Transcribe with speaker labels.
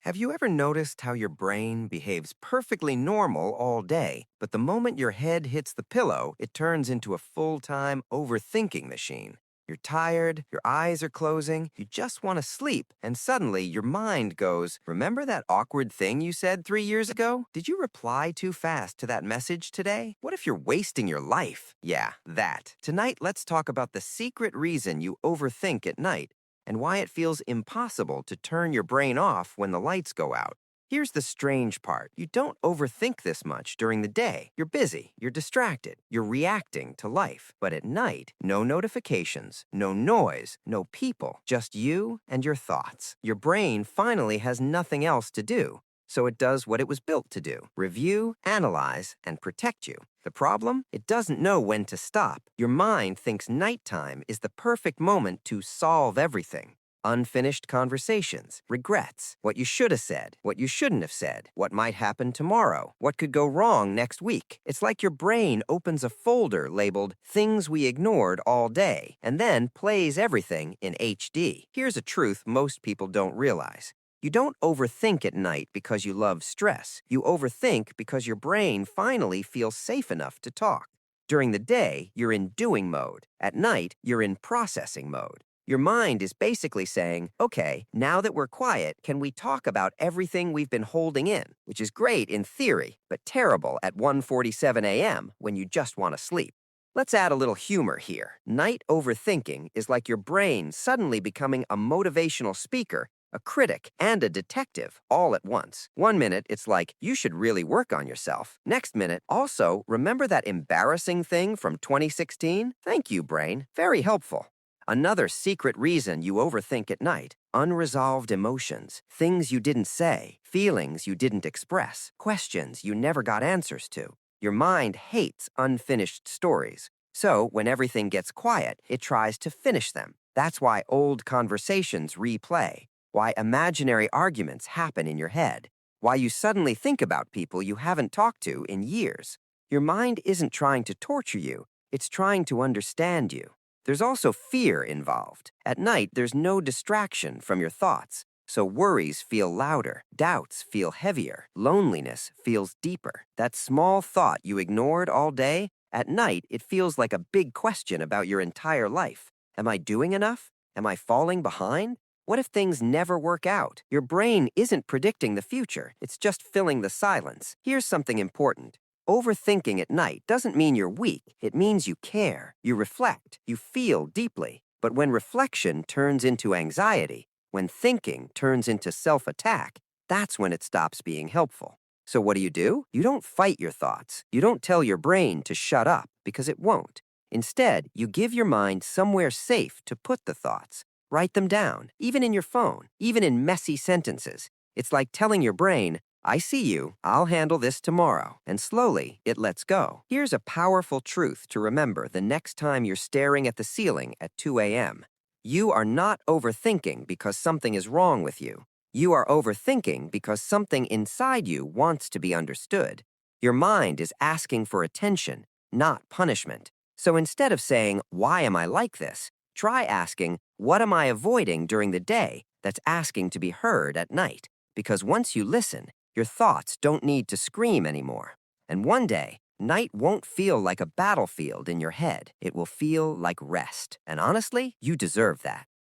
Speaker 1: Have you ever noticed how your brain behaves perfectly normal all day, but the moment your head hits the pillow, it turns into a full-time overthinking machine? You're tired, your eyes are closing, you just want to sleep, and suddenly your mind goes, "Remember that awkward thing you said 3 years ago? Did you reply too fast to that message today? What if you're wasting your life?" Yeah, that. Tonight, let's talk about the secret reason you overthink at night and why it feels impossible to turn your brain off when the lights go out. Here's the strange part. You don't overthink this much during the day. You're busy, you're distracted, you're reacting to life. But at night, no notifications, no noise, no people, just you and your thoughts. Your brain finally has nothing else to do. So it does what it was built to do: review, analyze, and protect you. The problem? It doesn't know when to stop. Your mind thinks nighttime is the perfect moment to solve everything. Unfinished conversations, regrets, what you should have said, what you shouldn't have said, what might happen tomorrow, what could go wrong next week. It's like your brain opens a folder labeled "Things We Ignored All Day" and then plays everything in HD. Here's a truth most people don't realize. You don't overthink at night because you love stress. You overthink because your brain finally feels safe enough to talk. During the day, you're in doing mode. At night, you're in processing mode. Your mind is basically saying, "Okay, now that we're quiet, can we talk about everything we've been holding in?" Which is great in theory, but terrible at 1:47 a.m. when you just want to sleep. Let's add a little humor here. Night overthinking is like your brain suddenly becoming a motivational speaker, a critic, and a detective all at once. One minute, it's like, "You should really work on yourself." Next minute, "Also, remember that embarrassing thing from 2016? Thank you, brain. Very helpful." Another secret reason you overthink at night: unresolved emotions, things you didn't say, feelings you didn't express, questions you never got answers to. Your mind hates unfinished stories. So, when everything gets quiet, it tries to finish them. That's why old conversations replay, why imaginary arguments happen in your head, why you suddenly think about people you haven't talked to in years. Your mind isn't trying to torture you, it's trying to understand you. There's also fear involved. At night, there's no distraction from your thoughts, so worries feel louder, doubts feel heavier, loneliness feels deeper. That small thought you ignored all day, at night, it feels like a big question about your entire life. Am I doing enough? Am I falling behind? What if things never work out? Your brain isn't predicting the future, it's just filling the silence. Here's something important. Overthinking at night doesn't mean you're weak. It means you care, you reflect, you feel deeply. But when reflection turns into anxiety, when thinking turns into self-attack, that's when it stops being helpful. So what do? You don't fight your thoughts. You don't tell your brain to shut up, because it won't. Instead, you give your mind somewhere safe to put the thoughts. Write them down, even in your phone, even in messy sentences. It's like telling your brain, "I see you, I'll handle this tomorrow," and slowly it lets go. Here's a powerful truth to remember the next time you're staring at the ceiling at 2 a.m. You are not overthinking because something is wrong with you. You are overthinking because something inside you wants to be understood. Your mind is asking for attention, not punishment. So instead of saying, "Why am I like this?" try asking, "What am I avoiding during the day that's asking to be heard at night?" Because once you listen, your thoughts don't need to scream anymore. And one day, night won't feel like a battlefield in your head. It will feel like rest. And honestly, you deserve that.